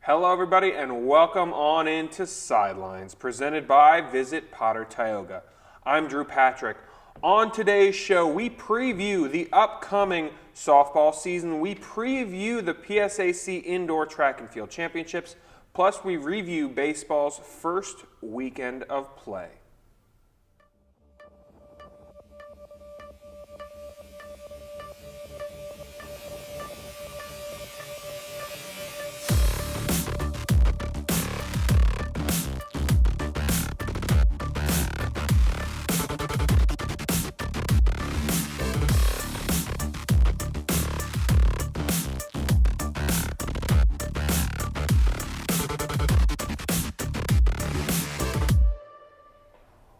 Hello everybody and welcome on into Sidelines, presented by Visit Potter-Tioga. I'm Drew Patrick. On today's show, we preview the upcoming softball season. We preview the PSAC Indoor Track and Field Championships, plus we review baseball's first weekend of play.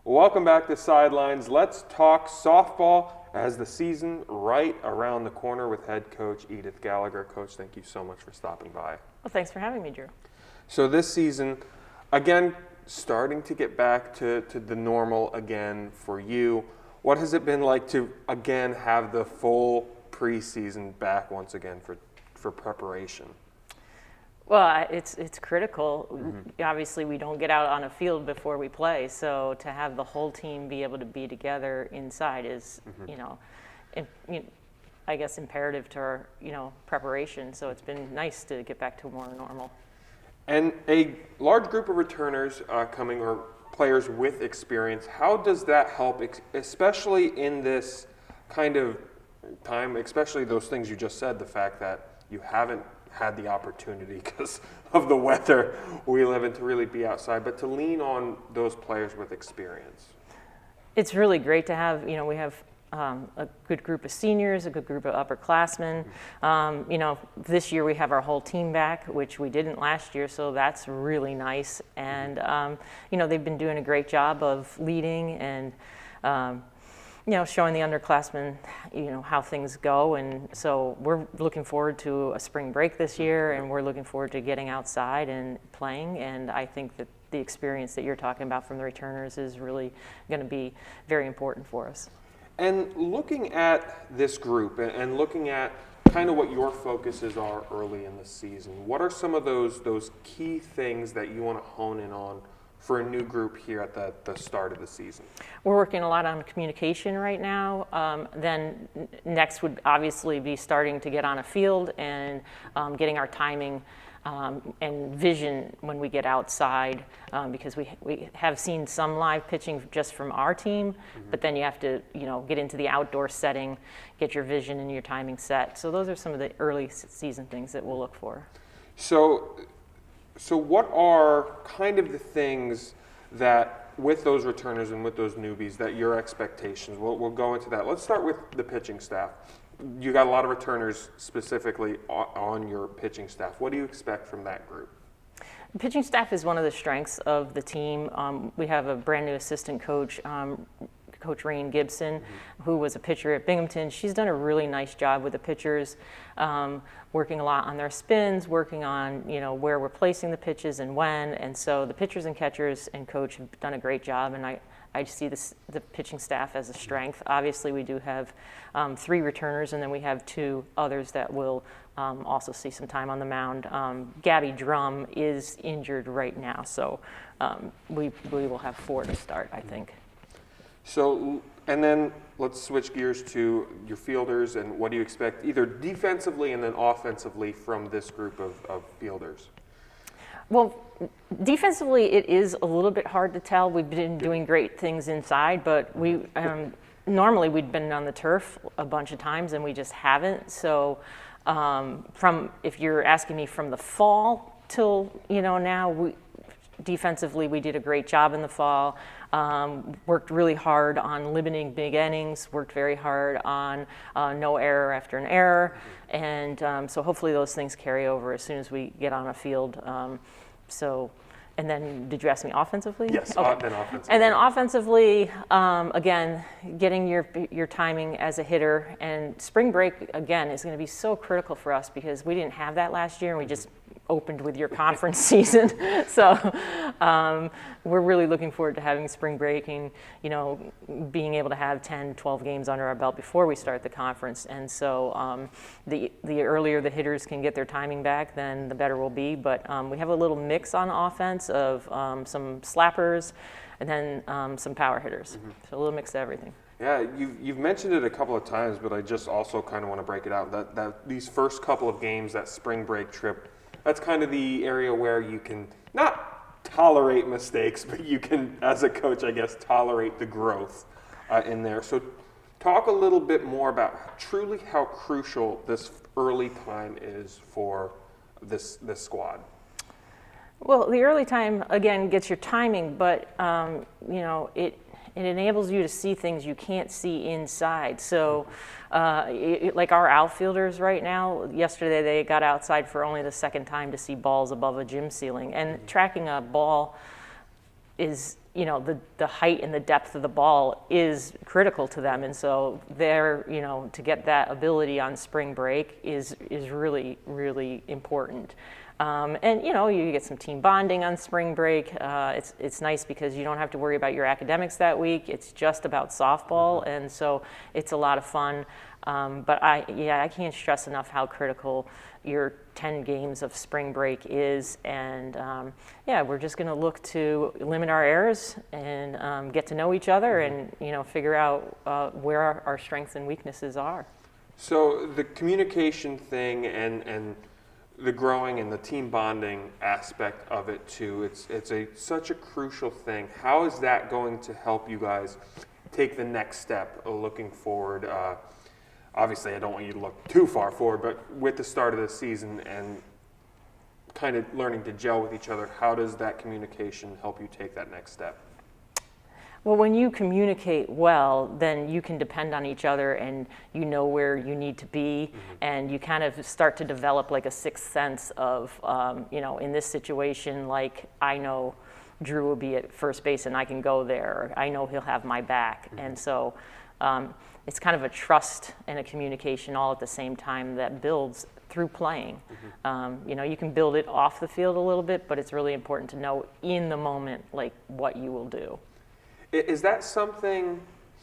Welcome back to Sidelines. Let's talk softball as the season right around the corner with head coach Edith Gallagher. Coach, thank you so much for stopping by. Well, thanks for having me, Drew. So this season, again, starting to get back to the normal again for you. What has it been like to, again, have the full preseason back once again for preparation? Well, it's critical. Mm-hmm. Obviously, we don't get out on a field before we play, so to have the whole team be able to be together inside is, I guess, imperative to our, preparation. So it's been nice to get back to more normal. And a large group of returners coming, or players with experience, how does that help, especially in this kind of time, especially those things you just said, the fact that you haven't had the opportunity because of the weather we live in to really be outside, but to lean on those players with experience? It's really great to have, we have a good group of seniors, a good group of upperclassmen. This year we have our whole team back, which we didn't last year, so that's really nice. And, they've been doing a great job of leading and, showing the underclassmen, how things go. And so we're looking forward to a spring break this year, and we're looking forward to getting outside and playing. And I think that the experience that you're talking about from the returners is really going to be very important for us. And looking at this group and looking at kind of what your focuses are early in the season, what are some of those key things that you want to hone in on for a new group here at the start of the season? We're working a lot on communication right now. Then next would obviously be starting to get on a field and getting our timing and vision when we get outside, because we have seen some live pitching just from our team, but then you have to get into the outdoor setting, get your vision and your timing set. So those are some of the early season things that we'll look for. So what are kind of the things that, with those returners and with those newbies, that your expectations? We'll go into that. Let's start with the pitching staff. You got a lot of returners specifically on your pitching staff. What do you expect from that group? The pitching staff is one of the strengths of the team. We have a brand new assistant coach, Coach Rain Gibson, who was a pitcher at Binghamton. She's done a really nice job with the pitchers, working a lot on their spins, working on where we're placing the pitches and when. And so the pitchers and catchers and coach have done a great job, and I see the pitching staff as a strength. Obviously, we do have 3 returners, and then we have 2 others that will also see some time on the mound. Gabby Drum is injured right now, so we will have 4 to start, I think. So, and then let's switch gears to your fielders, and what do you expect either defensively and then offensively from this group of fielders? Well, defensively, it is a little bit hard to tell. We've been doing great things inside, but we normally we'd been on the turf a bunch of times, and we just haven't. So, if you're asking me from the fall till now, defensively we did a great job in the fall. Worked really hard on limiting big innings, worked very hard on no error after an error, and so hopefully those things carry over as soon as we get on a field. And then did you ask me offensively? Yes, okay. Then offensively. And then offensively, again, getting your timing as a hitter, and spring break, again, is going to be so critical for us because we didn't have that last year, and we just opened with your conference season. So we're really looking forward to having spring break and, being able to have 10, 12 games under our belt before we start the conference. And so the earlier the hitters can get their timing back, then the better we'll be. But we have a little mix on offense of some slappers and then some power hitters. So a little mix of everything. Yeah, you've mentioned it a couple of times, but I just also kind of want to break it out. That these first couple of games, that spring break trip, that's kind of the area where you can not tolerate mistakes, but you can, as a coach, I guess, tolerate the growth in there. So talk a little bit more about truly how crucial this early time is for this squad. Well, the early time, again, gets your timing, but, it enables you to see things you can't see inside. So like our outfielders right now, yesterday they got outside for only the second time to see balls above a gym ceiling. And tracking a ball is, the height and the depth of the ball is critical to them. And so they're, to get that ability on spring break is really, really important. And you get some team bonding on spring break. It's nice because you don't have to worry about your academics that week. It's just about softball, and so it's a lot of fun. But I can't stress enough how critical your 10 games of spring break is. And we're just going to look to limit our errors and get to know each other and figure out where our strengths and weaknesses are. So the communication thing and the growing and the team bonding aspect of it too, it's such a crucial thing. How is that going to help you guys take the next step looking forward? Obviously, I don't want you to look too far forward, but with the start of the season and kind of learning to gel with each other, how does that communication help you take that next step? Well, when you communicate well, then you can depend on each other and you know where you need to be, and you kind of start to develop like a sixth sense of, in this situation, like I know Drew will be at first base and I can go there, or I know he'll have my back. And so it's kind of a trust and a communication all at the same time that builds through playing. You can build it off the field a little bit, but it's really important to know in the moment, like what you will do. Is that something,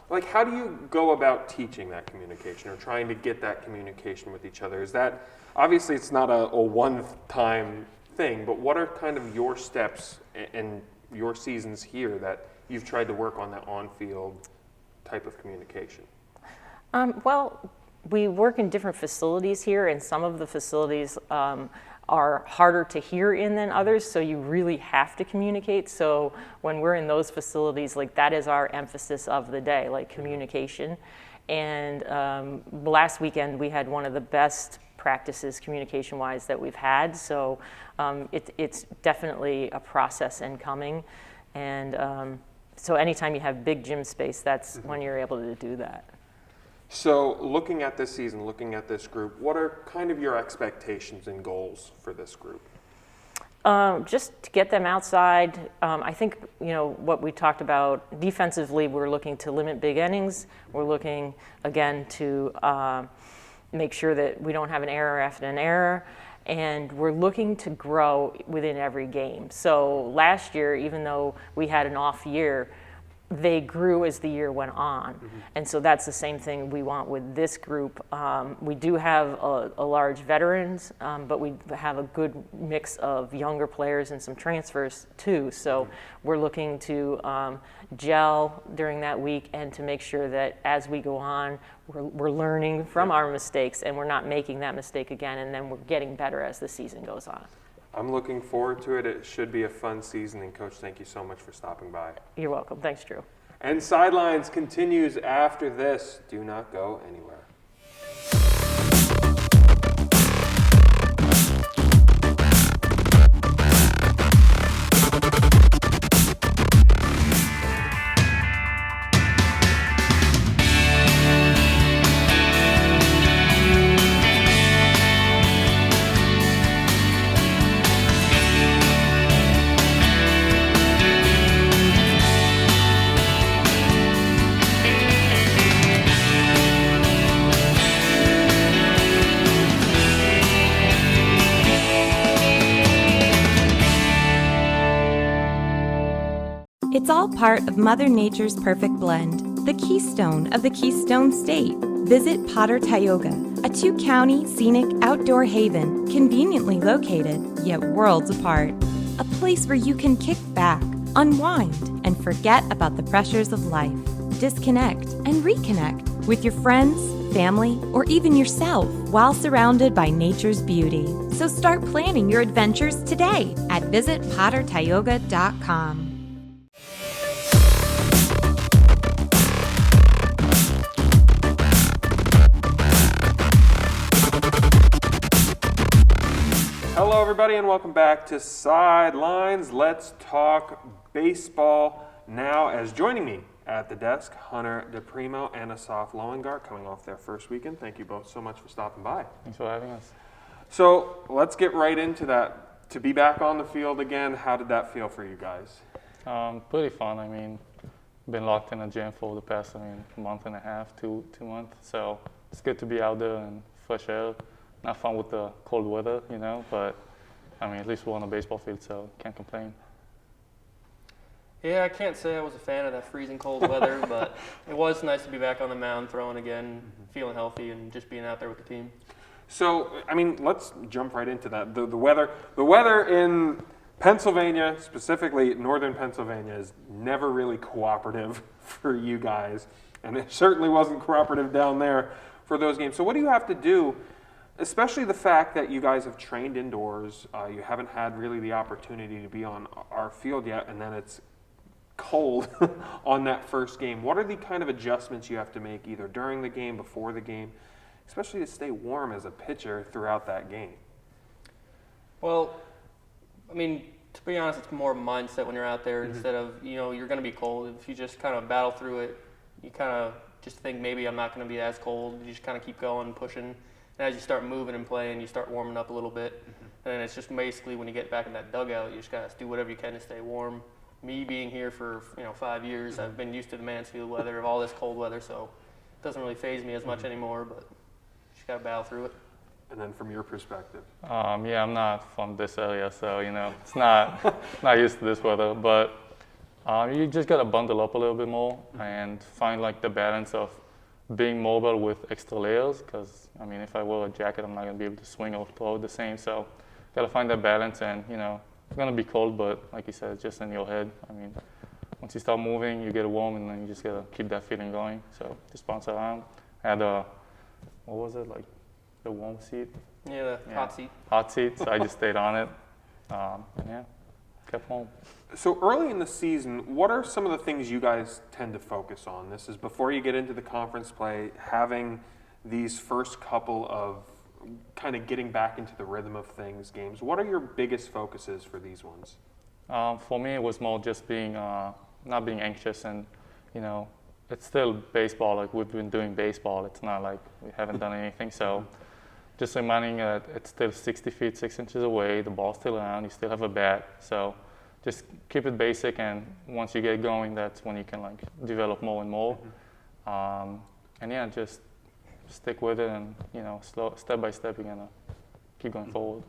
like how do you go about teaching that communication or trying to get that communication with each other? Is that, obviously it's not a one-time thing, but what are kind of your steps and your seasons here that you've tried to work on that on-field type of communication? Well, we work in different facilities here, and some of the facilities are harder to hear in than others, so you really have to communicate. So when we're in those facilities, like that is our emphasis of the day, like communication. And last weekend we had one of the best practices communication-wise that we've had, so it's definitely a process in coming. And so anytime you have big gym space, that's when you're able to do that. So looking at this season, looking at this group, what are kind of your expectations and goals for this group? Just to get them outside. I think, what we talked about defensively, we're looking to limit big innings. We're looking, again, to make sure that we don't have an error after an error. And we're looking to grow within every game. So last year, even though we had an off year, they grew as the year went on. And so that's the same thing we want with this group. We do have a large veterans, but we have a good mix of younger players and some transfers too. So we're looking to gel during that week and to make sure that as we go on, we're learning from our mistakes and we're not making that mistake again, and then we're getting better as the season goes on. I'm looking forward to it. It should be a fun season. And Coach, thank you so much for stopping by. You're welcome. Thanks, Drew. And Sidelines continues after this. Do not go anywhere. It's all part of Mother Nature's perfect blend, the keystone of the Keystone State. Visit Potter-Tioga, a 2-county scenic outdoor haven conveniently located, yet worlds apart. A place where you can kick back, unwind, and forget about the pressures of life. Disconnect and reconnect with your friends, family, or even yourself while surrounded by nature's beauty. So start planning your adventures today at visitpottertioga.com. Hello, everybody, and welcome back to Sidelines. Let's talk baseball now. As joining me at the desk, Hunter DePrimo and Asaf Lowengar, coming off their first weekend. Thank you both so much for stopping by. Thanks for having us. So let's get right into that. To be back on the field again, how did that feel for you guys? Pretty fun. I mean, been locked in a gym for the past, month and a half, two months. So it's good to be out there and fresh air. Not fun with the cold weather, but at least we're on a baseball field, so can't complain. Yeah, I can't say I was a fan of that freezing cold weather, but it was nice to be back on the mound, throwing again, feeling healthy, and just being out there with the team. So, let's jump right into that. The weather in Pennsylvania, specifically northern Pennsylvania, is never really cooperative for you guys, and it certainly wasn't cooperative down there for those games. So what do you have to do, especially the fact that you guys have trained indoors, you haven't had really the opportunity to be on our field yet, and then it's cold on that first game. What are the kind of adjustments you have to make either during the game, before the game, especially to stay warm as a pitcher throughout that game? Well, to be honest, it's more mindset when you're out there instead of, you're going to be cold. If you just kind of battle through it, you kind of just think maybe I'm not going to be as cold. You just kind of keep going and pushing. And as you start moving and playing, you start warming up a little bit. And then it's just basically when you get back in that dugout, you just got to do whatever you can to stay warm. Me being here for 5 years, I've been used to the Mansfield weather, of all this cold weather, so it doesn't really faze me as much anymore, but you just got to battle through it. And then from your perspective? I'm not from this area, so it's not used to this weather. But you just gotta bundle up a little bit more and find the balance of being mobile with extra layers. Because if I wear a jacket, I'm not gonna be able to swing or throw the same. So gotta find that balance, and it's gonna be cold, but like you said, it's just in your head. Once you start moving, you get warm, and then you just gotta keep that feeling going. So just bounce around. I had what was it, the warm seat? Yeah, the hot seat. Hot seat, so I just stayed on it. Kept home. So early in the season, what are some of the things you guys tend to focus on? This is before you get into the conference play, having these first couple of kind of getting back into the rhythm of things, games. What are your biggest focuses for these ones? For me, it was more just being not being anxious, and it's still baseball. We've been doing baseball. It's not like we haven't done anything. So just reminding that it's still 60 feet, 6 inches away. The ball's still around. You still have a bat. So just keep it basic, and once you get going, that's when you can develop more and more. Just stick with it, and step by step, you're gonna keep going forward.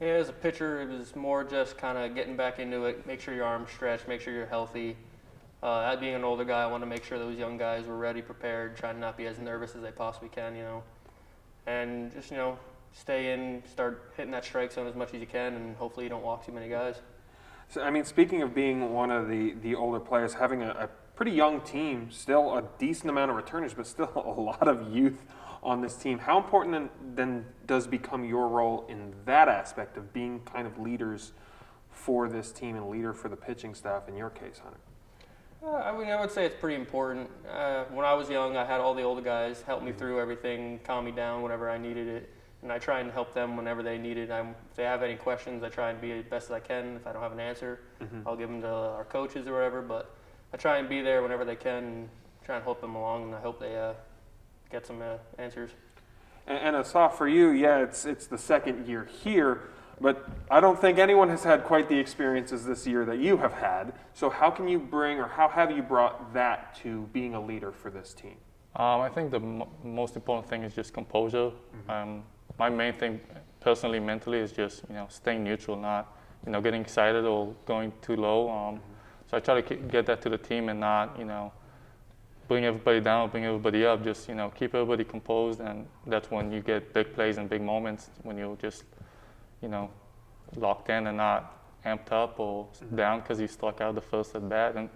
Yeah, as a pitcher, it was more just kind of getting back into it, make sure your arms stretch, make sure you're healthy. Being an older guy, I want to make sure those young guys were ready, prepared, trying to not be as nervous as they possibly can, and just, stay in, start hitting that strike zone as much as you can, and hopefully you don't walk too many guys. So, speaking of being one of the older players, having a pretty young team, still a decent amount of returners, but still a lot of youth on this team. How important then does become your role in that aspect of being kind of leaders for this team and leader for the pitching staff in your case, Hunter? I would say it's pretty important. When I was young, I had all the older guys help me through everything, calm me down whenever I needed it, and I try and help them whenever they need it. If they have any questions, I try and be as best as I can. If I don't have an answer, I'll give them to our coaches or whatever, but I try and be there whenever they can and try and help them along, and I hope they get some answers. And Asaf, for you, it's the second year here, but I don't think anyone has had quite the experiences this year that you have had. So how can you bring, or how have you brought that to being a leader for this team? I think the most important thing is just composure. My main thing, personally, mentally, is just staying neutral, not getting excited or going too low. So I try to get that to the team and not, bring everybody down, bring everybody up. Just, keep everybody composed, and that's when you get big plays and big moments, when you're just, locked in and not amped up or down because you struck out the first at bat. And,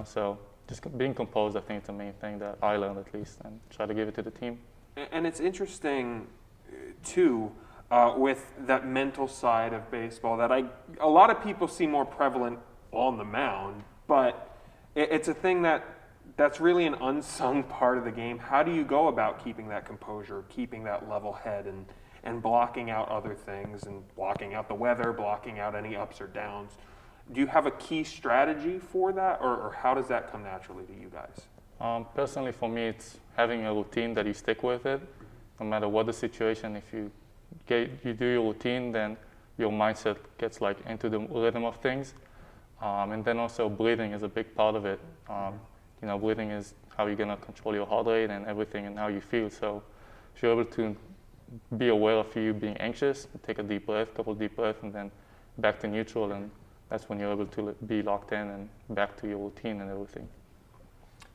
so just being composed, I think, is the main thing that I learned, at least, and try to give it to the team. And it's interesting, too, with that mental side of baseball that a lot of people see more prevalent on the mound, but it's a thing that's really an unsung part of the game. How do you go about keeping that composure, keeping that level head, and blocking out other things, and blocking out the weather, blocking out any ups or downs? Do you have a key strategy for that, or how does that come naturally to you guys? Personally, for me, it's having a routine that you stick with it, no matter what the situation. If you do your routine, then your mindset gets into the rhythm of things. And then also breathing is a big part of it. Breathing is how you're gonna control your heart rate and everything, and how you feel. So if you're able to be aware of you being anxious, take a deep breath, couple deep breaths, and then back to neutral, and that's when you're able to be locked in and back to your routine and everything.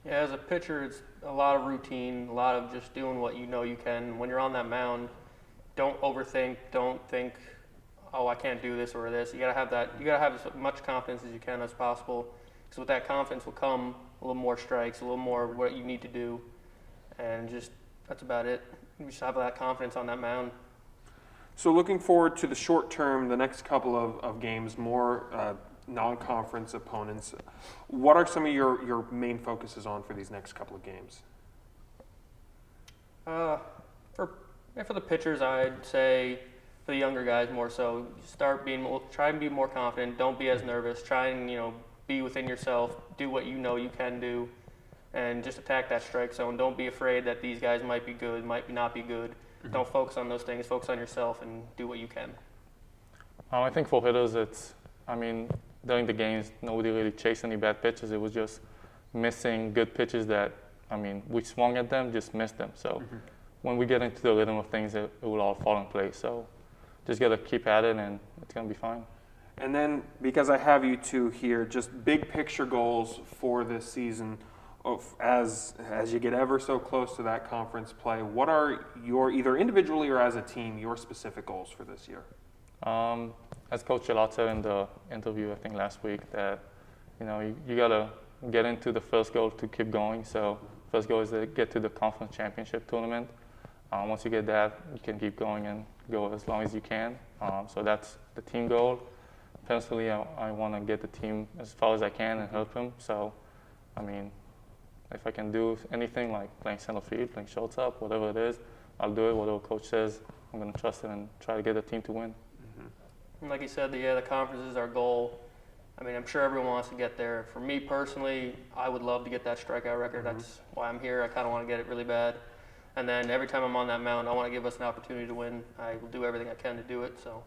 Yeah, as a pitcher, it's a lot of routine, a lot of just doing what you know you can. When you're on that mound, don't overthink. Don't think, oh, I can't do this or this. You gotta have that. You gotta have as much confidence as you can as possible, because with that confidence will come a little more strikes, a little more what you need to do, and just that's about it. You just have that confidence on that mound. So looking forward to the short term, the next couple of games, more non-conference opponents. What are some of your main focuses on for these next couple of games? For the pitchers, I'd say for the younger guys more so, try and be more confident. Don't be as nervous. Try and be within yourself. Do what you know you can do, and just attack that strike zone. Don't be afraid that these guys might be good, might not be good. Don't focus on those things. Focus on yourself and do what you can. I think for hitters, during the games, nobody really chased any bad pitches. It was just missing good pitches that, we swung at them, just missed them. So when we get into the rhythm of things, it will all fall in place. So just got to keep at it, and it's going to be fine. And then, because I have you two here, just big picture goals for this season. As you get ever so close to that conference play, what are your, either individually or as a team, your specific goals for this year? As Coach Gillot said in the interview, I think last week, that you gotta get into the first goal to keep going. So first goal is to get to the conference championship tournament. Once you get that, you can keep going and go as long as you can. So that's the team goal. Personally, I want to get the team as far as I can and help them. So, if I can do anything like playing center field, playing shortstop, whatever it is, I'll do it. Whatever coach says, I'm going to trust it and try to get the team to win. And like you said, the conference is our goal. I'm sure everyone wants to get there. For me personally, I would love to get that strikeout record. That's why I'm here. I kind of want to get it really bad. And then every time I'm on that mound, I want to give us an opportunity to win. I will do everything I can to do it. So.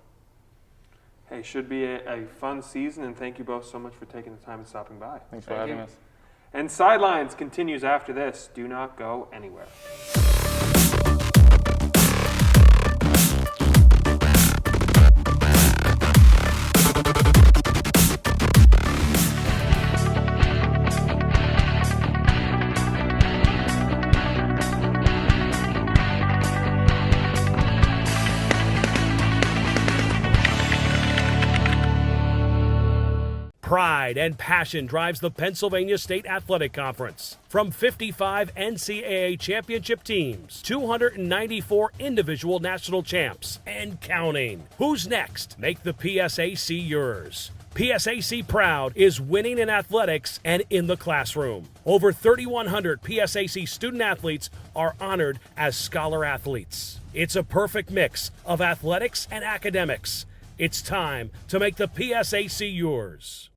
Hey, should be a fun season, and thank you both so much for taking the time and stopping by. Thanks for having us. And Sidelines continues after this. Do not go anywhere. Pride and passion drives the Pennsylvania State Athletic Conference. From 55 NCAA championship teams, 294 individual national champs, and counting. Who's next? Make the PSAC yours. PSAC Proud is winning in athletics and in the classroom. Over 3,100 PSAC student athletes are honored as scholar athletes. It's a perfect mix of athletics and academics. It's time to make the PSAC yours.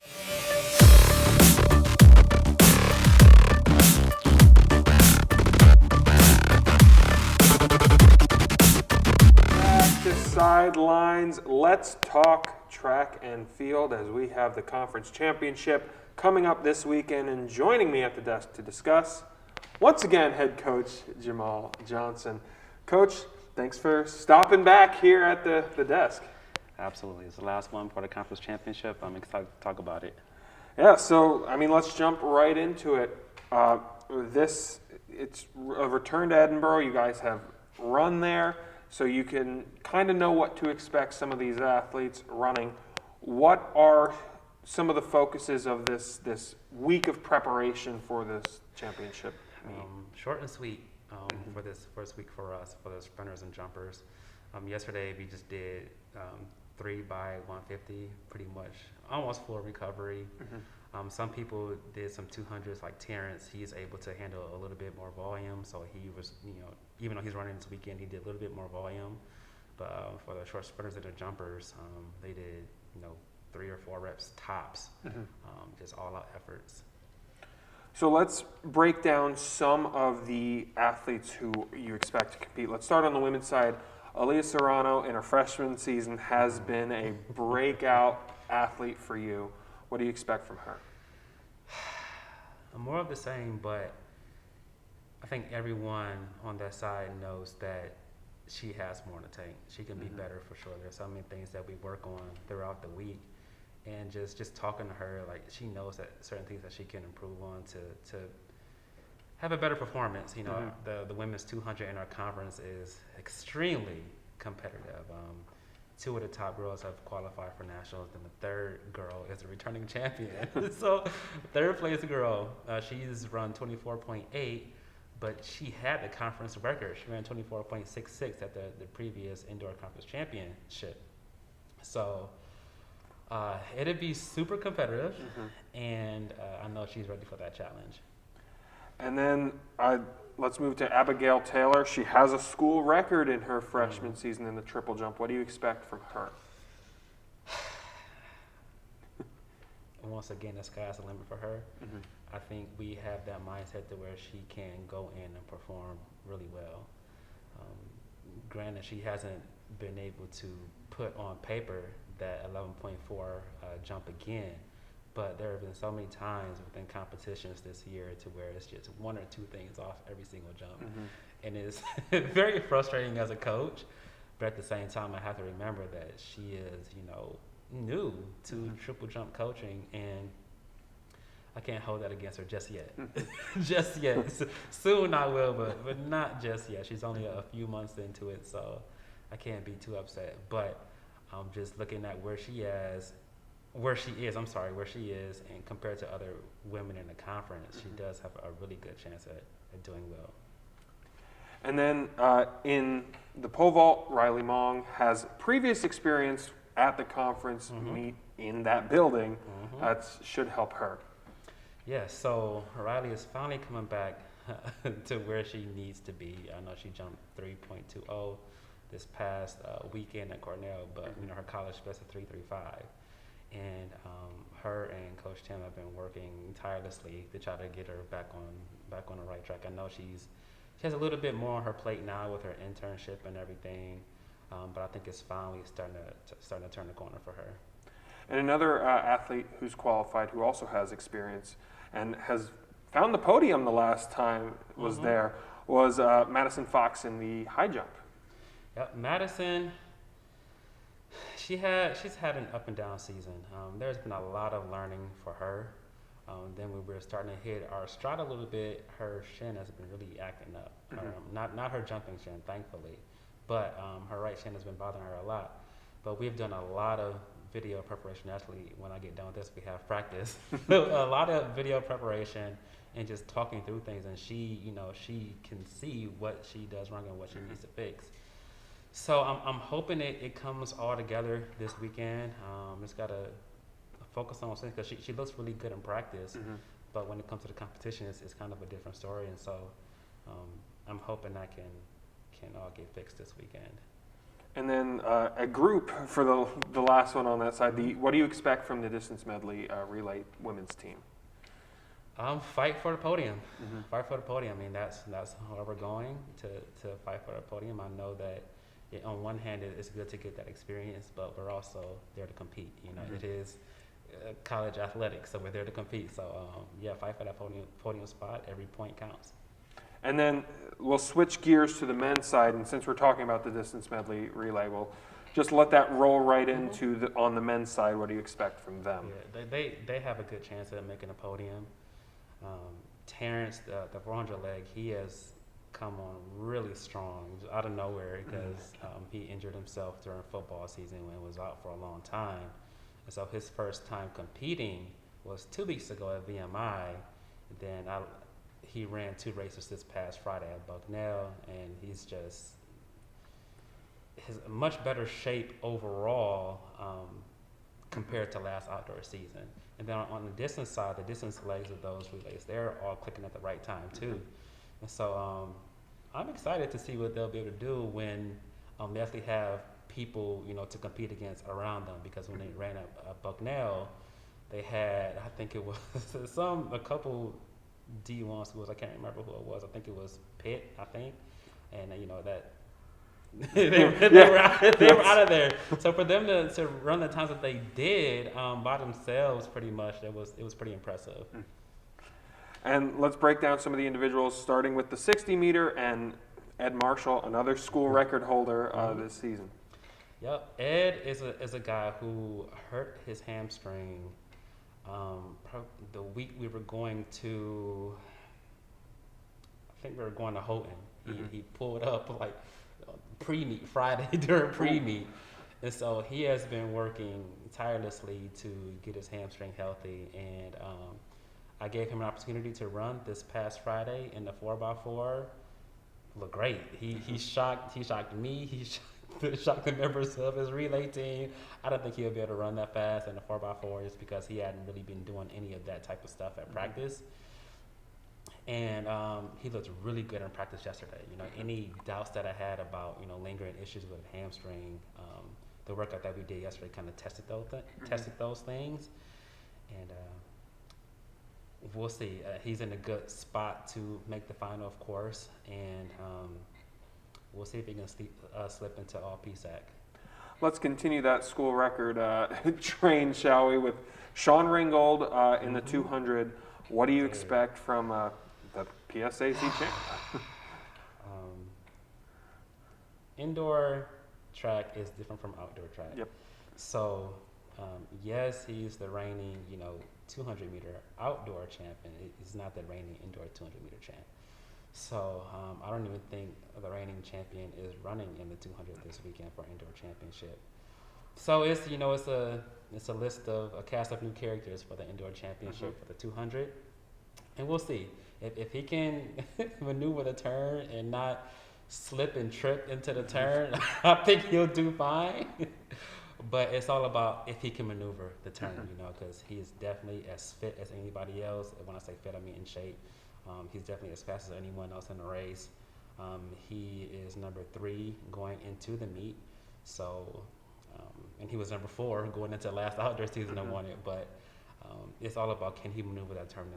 Back to Sidelines. Let's talk track and field as we have the conference championship coming up this weekend. And joining me at the desk to discuss, once again, head coach Jamal Johnson. Coach, thanks for stopping back here at the desk. Absolutely. It's the last one for the conference championship. I'm excited to talk about it. Yeah, so I mean, let's jump right into it. It's a return to Edinburgh. You guys have run there, so you can kind of know what to expect some of these athletes running. What are some of the focuses of this week of preparation for this championship meet? Short and sweet for this first week for us, for the sprinters and jumpers. Yesterday we just did 3 by 150, pretty much almost full recovery. Some people did some 200s, like Terrence. He's able to handle a little bit more volume, so he was, even though he's running this weekend, he did a little bit more volume. But for the short sprinters and the jumpers, they did 3 or 4 reps tops, just all out efforts. So let's break down some of the athletes who you expect to compete. Let's start on the women's side. Aaliyah Serrano in her freshman season has been a breakout athlete for you. What do you expect from her? More of the same, but I think everyone on that side knows that she has more in the tank. She can be better for sure. There's so many things that we work on throughout the week, and just talking to her, like, she knows that certain things that she can improve on to have a better performance. The women's 200 in our conference is extremely competitive. 2 of the top girls have qualified for nationals, and the 3rd girl is a returning champion. So 3rd place girl, she's run 24.8, but she had the conference record. She ran 24.66 at the previous indoor conference championship. So it'll be super competitive, and I know she's ready for that challenge. And then let's move to Abigail Taylor. She has a school record in her freshman season in the triple jump. What do you expect from her? Once again, the sky's the limit for her. I think we have that mindset to where she can go in and perform really well. Granted, she hasn't been able to put on paper that 11.4 jump again, but there have been so many times within competitions this year to where it's just 1 or 2 things off every single jump. And it's very frustrating as a coach, but at the same time, I have to remember that she is, new to triple jump coaching, and I can't hold that against her just yet. Just yet. Soon I will, but not just yet. She's only a few months into it, so I can't be too upset. But I'm just looking at where she is, and compared to other women in the conference, she does have a really good chance at doing well. And then in the pole vault, Riley Mong has previous experience at the conference meet in that building. That should help her. Yeah, so Riley is finally coming back to where she needs to be. I know she jumped 3.20 this past weekend at Cornell, but her college best is 3.35. And her and Coach Tim have been working tirelessly to try to get her back on the right track. I know she has a little bit more on her plate now with her internship and everything, but I think it's finally starting to turn the corner for her. And another athlete who's qualified, who also has experience and has found the podium the last time was there, was Madison Fox in the high jump. Yep, Madison. She's had an up and down season. There's been a lot of learning for her. Then when we're starting to hit our stride a little bit, her shin has been really acting up. Not her jumping shin, thankfully, but her right shin has been bothering her a lot. But we've done a lot of video preparation. Actually, when I get done with this, we have practice. A lot of video preparation and just talking through things. And she can see what she does wrong and what she needs to fix. So I'm hoping it comes all together this weekend. It's got to focus on things because she looks really good in practice, but when it comes to the competition, it's kind of a different story. And so I'm hoping that can all get fixed this weekend. And then a group for the last one on that side. What do you expect from the distance medley relay women's team? Fight for the podium. Fight for the podium. I mean, that's where we're going to fight for the podium. I know that. On one hand, it's good to get that experience, but we're also there to compete. It is college athletics, so we're there to compete. So, fight for that podium spot. Every point counts. And then we'll switch gears to the men's side, and since we're talking about the distance medley relay, we'll just let that roll right into on the men's side. What do you expect from them? Yeah, they have a good chance at making a podium. Terrence, the 400 leg, he has come on really strong out of nowhere because he injured himself during football season and was out for a long time. And so his first time competing was 2 weeks ago at VMI. Then he ran 2 races this past Friday at Bucknell, and he's just his much better shape overall compared to last outdoor season. And then on the distance side, the distance legs of those relays, they're all clicking at the right time too. And so I'm excited to see what they'll be able to do when they actually have people, to compete against around them. Because when they ran at Bucknell, they had, I think it was a couple D1 schools. I can't remember who it was. I think it was Pitt, I think. And that they were out of there. So for them to run the times that they did by themselves, pretty much, it was pretty impressive. And let's break down some of the individuals, starting with the 60 meter and Ed Marshall, another school record holder this season. Yep, Ed is a guy who hurt his hamstring the week we were going to. I think we were going to Houghton. He pulled up like pre-meet Friday during pre-meet, and so he has been working tirelessly to get his hamstring healthy. And I gave him an opportunity to run this past Friday in the 4x4. Looked great. He shocked me. He shocked the members of his relay team. I don't think he'll be able to run that fast in the 4x4 just because he hadn't really been doing any of that type of stuff at practice. And he looked really good in practice yesterday. Any doubts that I had about lingering issues with hamstring, the workout that we did yesterday kind of tested those things, and we'll see. He's in a good spot to make the final, of course, and we'll see if he can slip into all PSAC. Let's continue that school record train, shall we, with Sean Ringgold in the 200. What do you expect from the PSAC champ? Indoor track is different from outdoor track. Yep. So, yes, he's the reigning, 200 meter outdoor champion. He's not the reigning indoor 200 meter champ. So, I don't even think the reigning champion is running in the 200 this weekend for indoor championship. So it's a list of a cast of new characters for the indoor championship for the 200, and we'll see if he can maneuver the turn and not slip and trip into the turn. I think he'll do fine. But it's all about if he can maneuver the turn, because he is definitely as fit as anybody else. And when I say fit, I mean in shape. He's definitely as fast as anyone else in the race. He is number 3 going into the meet. So, and he was number 4 going into last outdoor season and won it. But it's all about can he maneuver the turn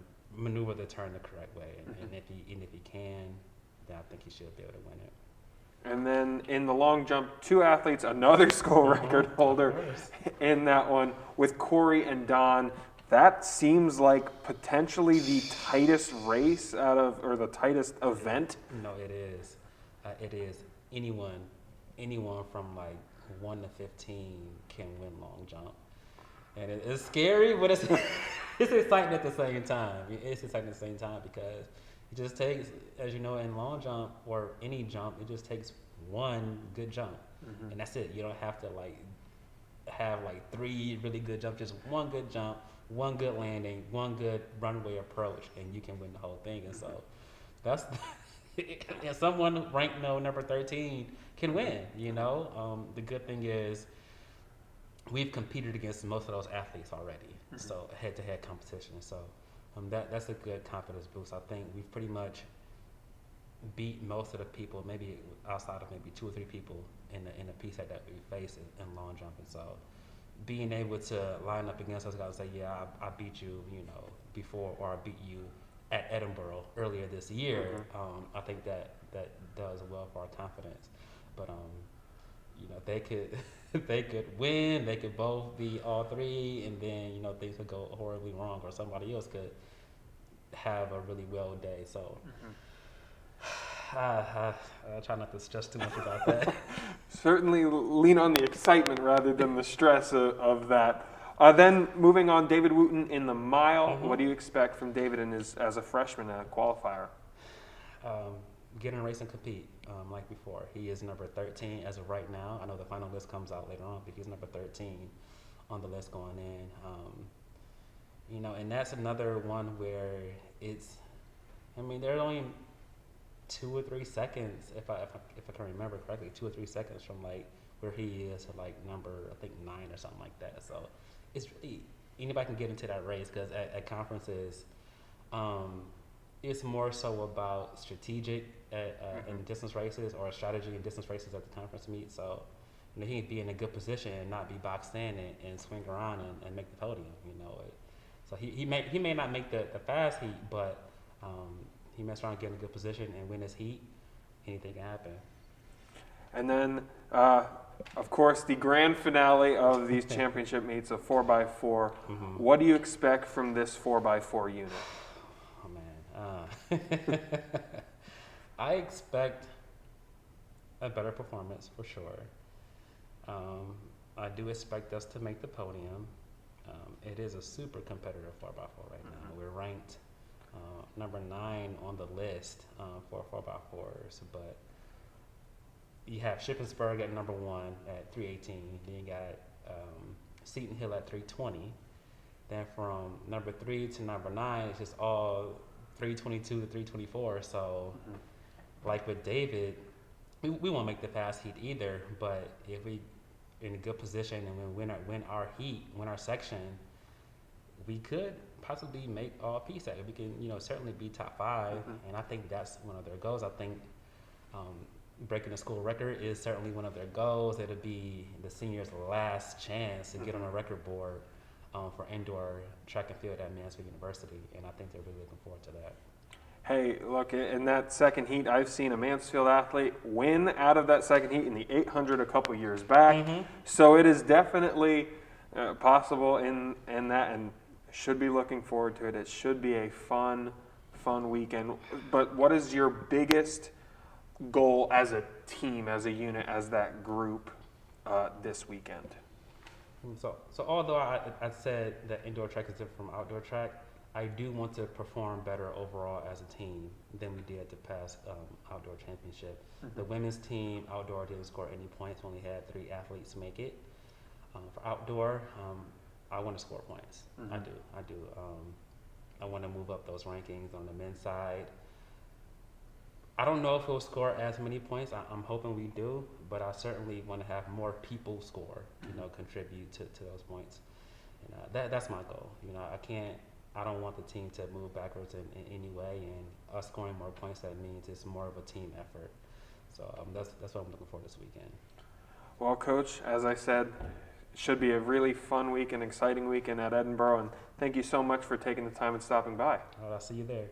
the correct way. And if he can, then I think he should be able to win it. And then in the long jump, 2 athletes, another school record holder in that one with Corey and Don. That seems like potentially the tightest race or the tightest event. No, it is. It is. Anyone from like 1 to 15 can win long jump. And it's scary, but it's exciting at the same time. It's exciting at the same time because it just takes, as you know, in long jump or any jump, it just takes one good jump, and that's it. You don't have to have 3 really good jumps. Just one good jump, one good landing, one good runway approach, and you can win the whole thing. And so that's and someone ranked number 13 can win. The good thing is we've competed against most of those athletes already, so head-to-head competition. So that's a good confidence boost. I think we've pretty much beat most of the people, maybe outside of maybe 2 or 3 people in the PSAC that we face in long jump. And so being able to line up against those guys and say, yeah, I beat you, before, or I beat you at Edinburgh earlier this year, I think that does well for our confidence. But they could win, they could both be all 3, and then things could go horribly wrong, or somebody else could have a really well day. So I try not to stress too much about that. Certainly lean on the excitement rather than the stress of that. Then moving on, David Wooten in the mile. What do you expect from David as a freshman and a qualifier? Get in a race and compete like before. He is number 13 as of right now. I know the final list comes out later on, but he's number 13 on the list going in. And that's another one where there are only 2 or 3 seconds, if I can remember correctly, 2 or 3 seconds from like where he is to like number, I think 9 or something like that. So it's really, anybody can get into that race, because at conferences, it's more so about strategic in distance races, or strategy in distance races at the conference meet. So he can be in a good position and not be boxed in and swing around and make the podium. So he may not make the fast heat, but he mess around, get in a good position, and win his heat. Anything can happen. And then, of course, the grand finale of these championship meets, a 4x4. What do you expect from this 4x4 unit? Oh, man. I expect a better performance for sure. I do expect us to make the podium. It is a super competitive 4x4 right now. We're ranked number 9 on the list for 4x4s, but you have Shippensburg at number 1 at 318. Then you got Seton Hill at 320. Then from number 3 to number 9, it's just all 322 to 324. So, like with David, we won't make the fast heat either. But if we in a good position and we win our heat, win our section, we could possibly make all PSAC. We can, certainly be top 5, and I think that's one of their goals. I think breaking the school record is certainly one of their goals. It'll be the seniors' last chance to get on a record board for indoor track and field at Mansfield University, and I think they're really looking forward to that. Hey, look, in that second heat, I've seen a Mansfield athlete win out of that second heat in the 800 a couple years back. So it is definitely possible in that, and should be looking forward to it. It should be a fun weekend. But what is your biggest goal as a team, as a unit, as that group this weekend? So although I said that indoor track is different from outdoor track, I do want to perform better overall as a team than we did at the past outdoor championship. The women's team outdoor didn't score any points. We only had 3 athletes make it. For outdoor, I want to score points. I do. I want to move up those rankings on the men's side. I don't know if we'll score as many points. I'm hoping we do, but I certainly want to have more people score, contribute to those points. And that's my goal. I don't want the team to move backwards in any way, and us scoring more points, that means it's more of a team effort. So that's what I'm looking for this weekend. Well, Coach, as I said, it should be a really fun week and exciting weekend at Edinboro, and thank you so much for taking the time and stopping by. I'll see you there.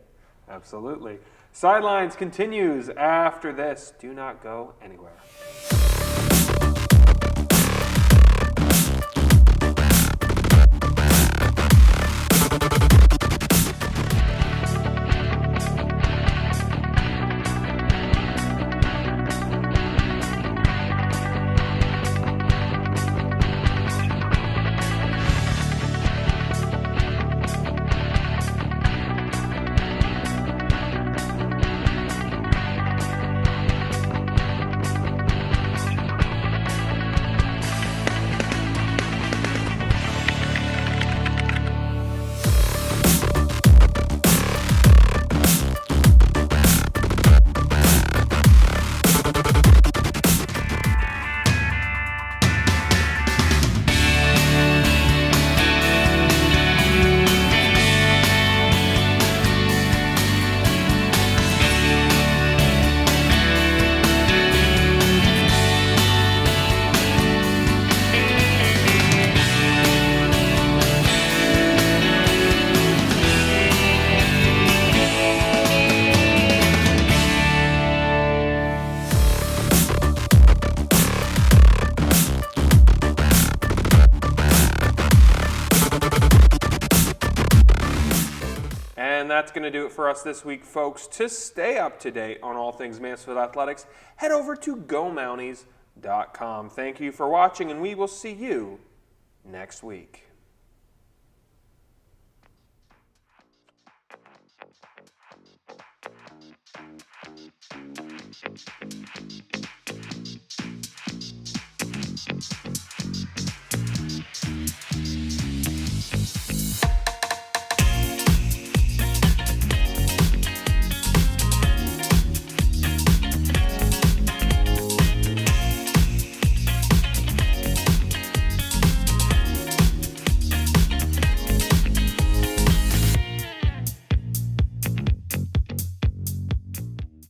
Absolutely. Sidelines continues after this. Do not go anywhere. that's going to do it for us this week, folks. To stay up to date on all things Mansfield Athletics, head over to GoMounties.com. Thank you for watching, and we will see you next week.